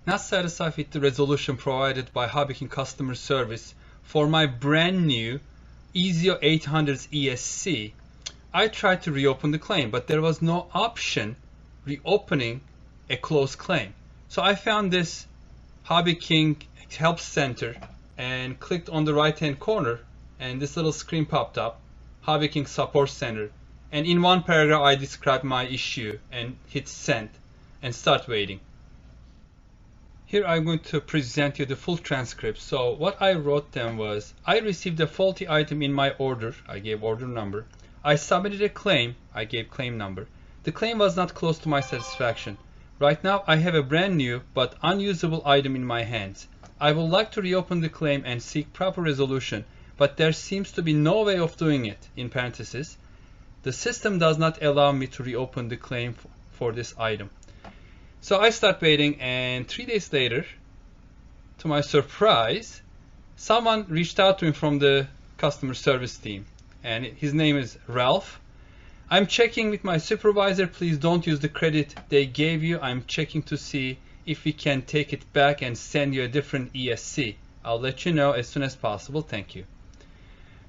Not satisfied with the resolution provided by HobbyKing customer service for my brand new EZIO 800's ESC, I tried to reopen the claim, but there was no option reopening a closed claim. So I found this HobbyKing Help Center and clicked on the right hand corner, and this little screen popped up, HobbyKing Support Center. And in one paragraph I described my issue and hit send and start waiting. Here I'm going to present you the full transcript. So what I wrote them was, I received a faulty item in my order. I gave order number. I submitted a claim. I gave claim number. The claim was not close to my satisfaction. Right now I have a brand new but unusable item in my hands. I would like to reopen the claim and seek proper resolution, but there seems to be no way of doing it. In parentheses, the system does not allow me to reopen the claim for this item. So I start waiting, and 3 days later, to my surprise, someone reached out to me from the customer service team, and his name is Ralph. I'm checking with my supervisor. Please don't use the credit they gave you. I'm checking to see if we can take it back and send you a different ESC. I'll let you know as soon as possible. Thank you.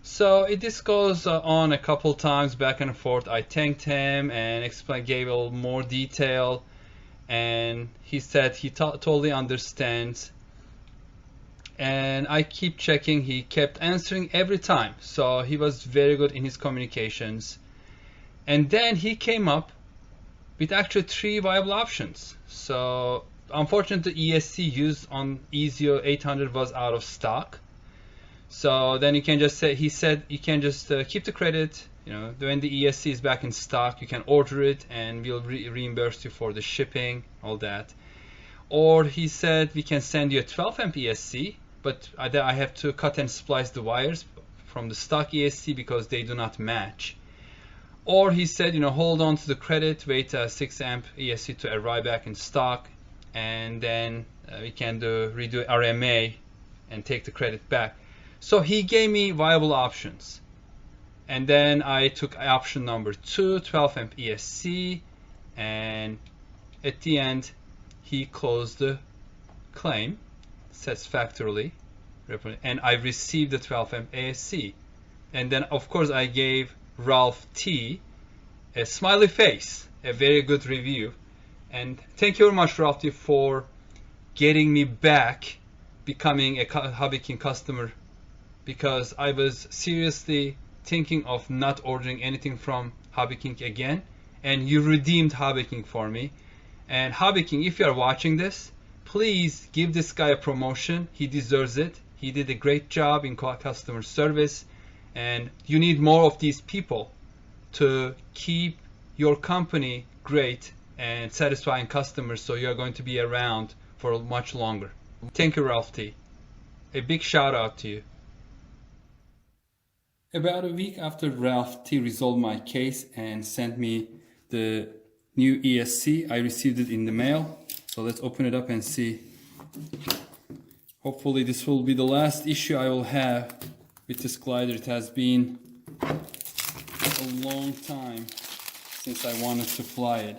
So this goes on a couple times back and forth. I thanked him and gave a little more detail. And he said he totally understands, and I keep checking. He kept answering every time, so he was very good in his communications. And then he came up with actually 3 viable options. So unfortunately the ESC used on EZIO 800 was out of stock. So then you can just say, he said you can just keep the credit. You know, when the ESC is back in stock, you can order it and we'll reimburse you for the shipping, all that. Or he said we can send you a 12 amp ESC, but I have to cut and splice the wires from the stock ESC because they do not match. Or he said, you know, hold on to the credit, wait a 6 amp ESC to arrive back in stock, and then we can redo RMA and take the credit back. So he gave me viable options. And then I took option number 2, 12 amp ESC, and at the end he closed the claim satisfactorily, and I received the 12 amp ESC. And then of course I gave Ralph T a smiley face, a very good review. And thank you very much, Ralph T, for getting me back, becoming a HobbyKing customer, because I was seriously thinking of not ordering anything from HobbyKing again, and you redeemed HobbyKing for me. And HobbyKing, if you are watching this, please give this guy a promotion. He deserves it. He did a great job in customer service, and you need more of these people to keep your company great and satisfying customers, so you're going to be around for much longer. Thank you, Ralph T. A big shout out to you. About a week after Ralph T resolved my case and sent me the new ESC, I received it in the mail. So let's open it up and see. Hopefully this will be the last issue I will have with this glider. It has been a long time since I wanted to fly it.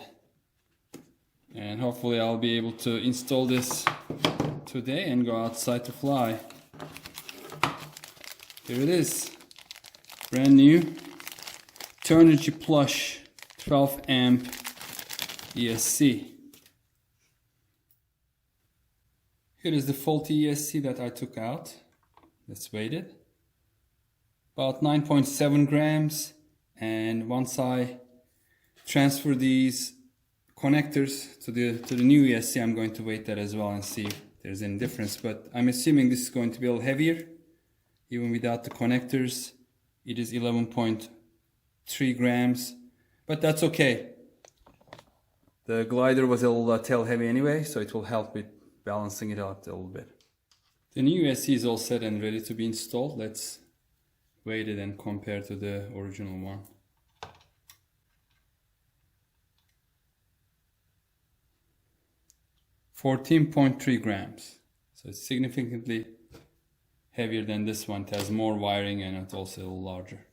And hopefully I'll be able to install this today and go outside to fly. Here it is. Brand new Turnigy Plush 12 amp ESC. Here is the faulty ESC that I took out. Let's weight it. About 9.7 grams. And once I transfer these connectors to the new ESC, I'm going to weight that as well and see if there's any difference. But I'm assuming this is going to be a little heavier, even without the connectors. It is 11.3 grams, but that's okay. The glider was a little tail heavy anyway, so it will help with balancing it out a little bit. The new ESC is all set and ready to be installed. Let's weight it and compare to the original one. $14.3 grams. So it's significantly heavier than this one. It has more wiring and it's also a little larger.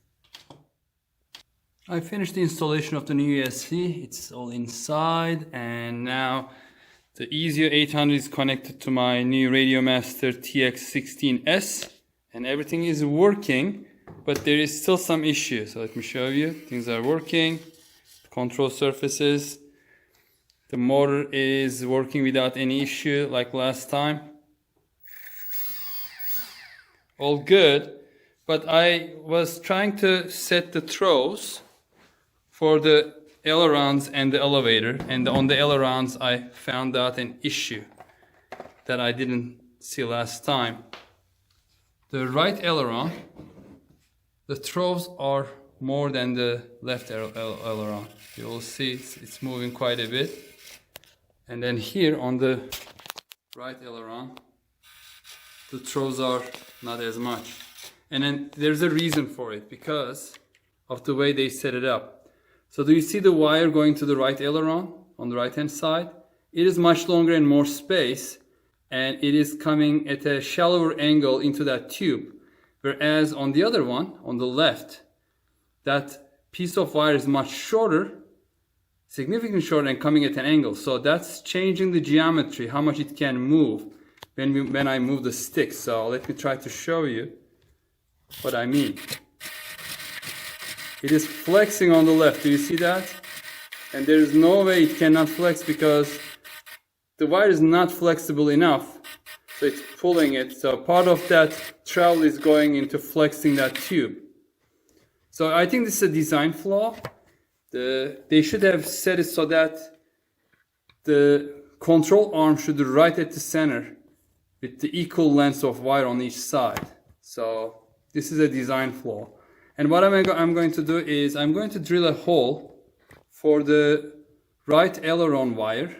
I finished the installation of the new ESC. It's all inside, and now The EZIO 800 is connected to my new Radiomaster TX16S and everything is working, but there is still some issues. So let me show you. Things are working. Control surfaces. The motor is working without any issue like last time. All good, but I was trying to set the throws for the ailerons and the elevator, and on the ailerons I found out an issue that I didn't see last time. The right aileron, the throws are more than the left aileron. You will see it's moving quite a bit. And then here on the right aileron, the throws are not as much. And then there's a reason for it, because of the way they set it up. So do you see the wire going to the right aileron on the right hand side? It is much longer and more space, and it is coming at a shallower angle into that tube. Whereas on the other one, on the left, that piece of wire is much shorter, significantly shorter, and coming at an angle. So that's changing the geometry, how much it can move when I move the stick. So let me try to show you what I mean. It is flexing on the left. Do you see that? And there is no way it cannot flex because the wire is not flexible enough. So it's pulling it. So part of that travel is going into flexing that tube. So I think this is a design flaw. They should have set it so that the control arm should be right at the center with the equal length of wire on each side. So this is a design flaw. And what I'm going to do is I'm going to drill a hole for the right aileron wire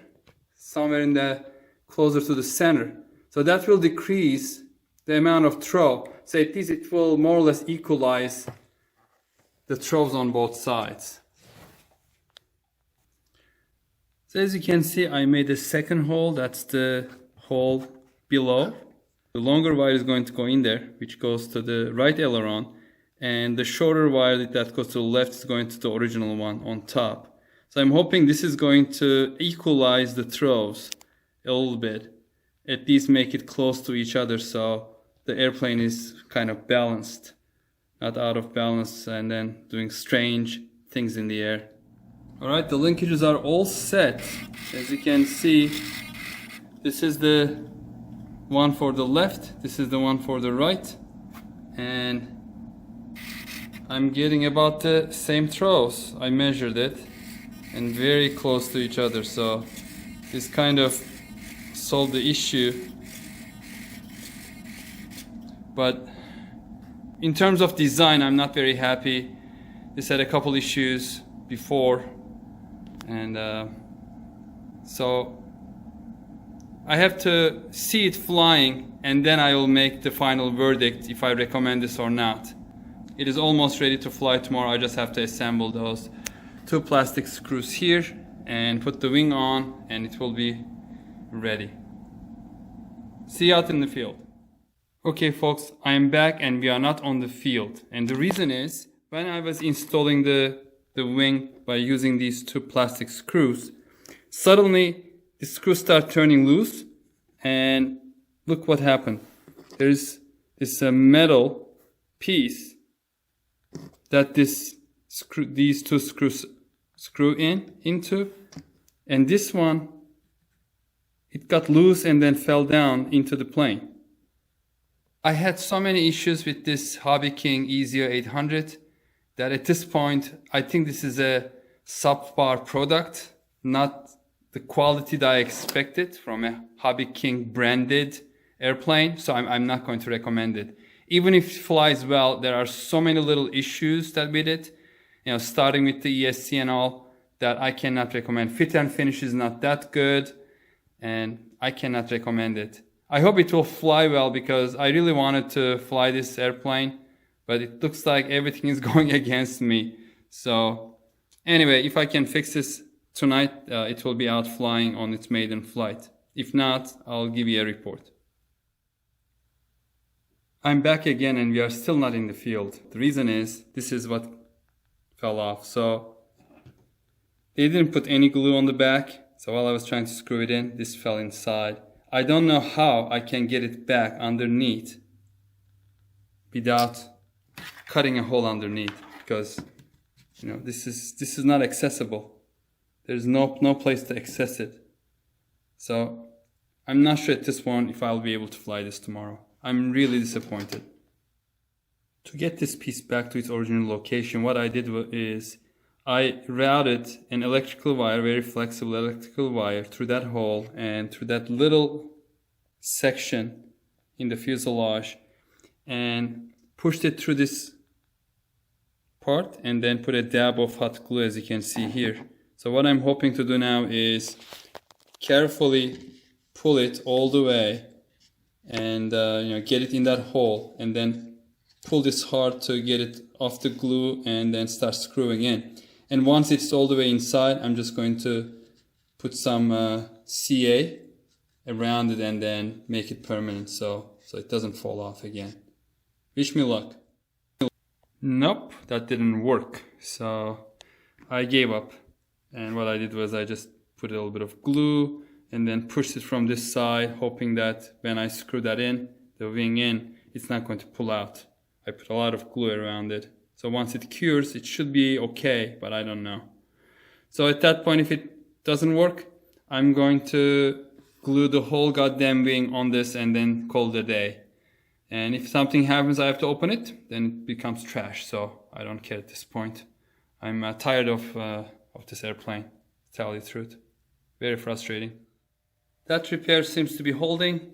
somewhere in the closer to the center. So that will decrease the amount of throw. So at least it will more or less equalize the throws on both sides. So as you can see, I made a second hole. That's the hole below. The longer wire is going to go in there, which goes to the right aileron. And the shorter wire that goes to the left is going to the original one on top. So I'm hoping this is going to equalize the throws a little bit. At least make it close to each other so the airplane is kind of balanced. Not out of balance and then doing strange things in the air. Alright, the linkages are all set. As you can see, this is the one for the left, this is the one for the right. And I'm getting about the same throws. I measured it and very close to each other, so this kind of solved the issue. But in terms of design, I'm not very happy. This had a couple issues before, and so I have to see it flying and then I will make the final verdict if I recommend this or not. It is almost ready to fly tomorrow. I just have to assemble those two plastic screws here and put the wing on, and it will be ready. See you out in the field. Okay folks, I am back and we are not on the field. And the reason is, when I was installing the wing by using these two plastic screws, suddenly the screws start turning loose, and look what happened. There's this metal piece that these two screws screw into, and this one, it got loose and then fell down into the plane. I had so many issues with this HobbyKing EZIO 800 that at this point I think this is a subpar product, not the quality that I expected from a HobbyKing branded airplane, so I'm not going to recommend it. Even if it flies well, there are so many little issues that with it, you know, starting with the ESC and all, that I cannot recommend. Fit and finish is not that good, and I cannot recommend it. I hope it will fly well because I really wanted to fly this airplane, but it looks like everything is going against me. So anyway, if I can fix this tonight, it will be out flying on its maiden flight. If not, I'll give you a report. I'm back again and we are still not in the field. The reason is, this is what fell off. So they didn't put any glue on the back. So while I was trying to screw it in, this fell inside. I don't know how I can get it back underneath without cutting a hole underneath, because you know this is not accessible. There's no place to access it. So I'm not sure at this point if I'll be able to fly this tomorrow. I'm really disappointed. To get this piece back to its original location, what I did is I routed an electrical wire, very flexible electrical wire, through that hole and through that little section in the fuselage, and pushed it through this part, and then put a dab of hot glue, as you can see here. So what I'm hoping to do now is carefully pull it all the way and get it in that hole, and then pull this hard to get it off the glue, and then start screwing in. And once it's all the way inside, I'm just going to put some CA around it and then make it permanent so it doesn't fall off again. Wish me luck. Nope, that didn't work. So I gave up. And what I did was I just put a little bit of glue and then pushed it from this side, hoping that when I screw that in, the wing in, it's not going to pull out. I put a lot of glue around it. So once it cures, it should be okay, but I don't know. So at that point, if it doesn't work, I'm going to glue the whole goddamn wing on this and then call it a day. And if something happens, I have to open it, then it becomes trash. So I don't care at this point. I'm tired of this airplane, to tell you the truth. Very frustrating. That repair seems to be holding.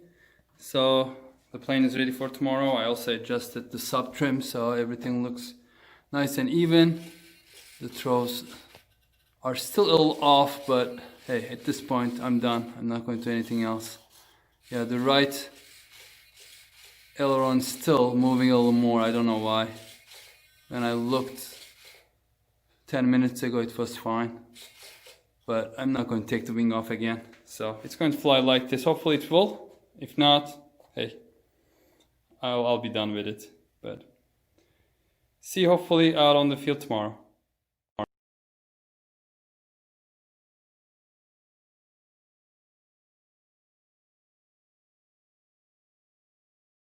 So the plane is ready for tomorrow. I also adjusted the sub trim so everything looks nice and even. The throws are still a little off, but hey, at this point I'm done. I'm not going to do anything else. Yeah, the right aileron's still moving a little more. I don't know why. When I looked 10 minutes ago, it was fine. But I'm not going to take the wing off again. So it's going to fly like this. Hopefully it will. If not, hey, I'll be done with it. But see you hopefully out on the field tomorrow.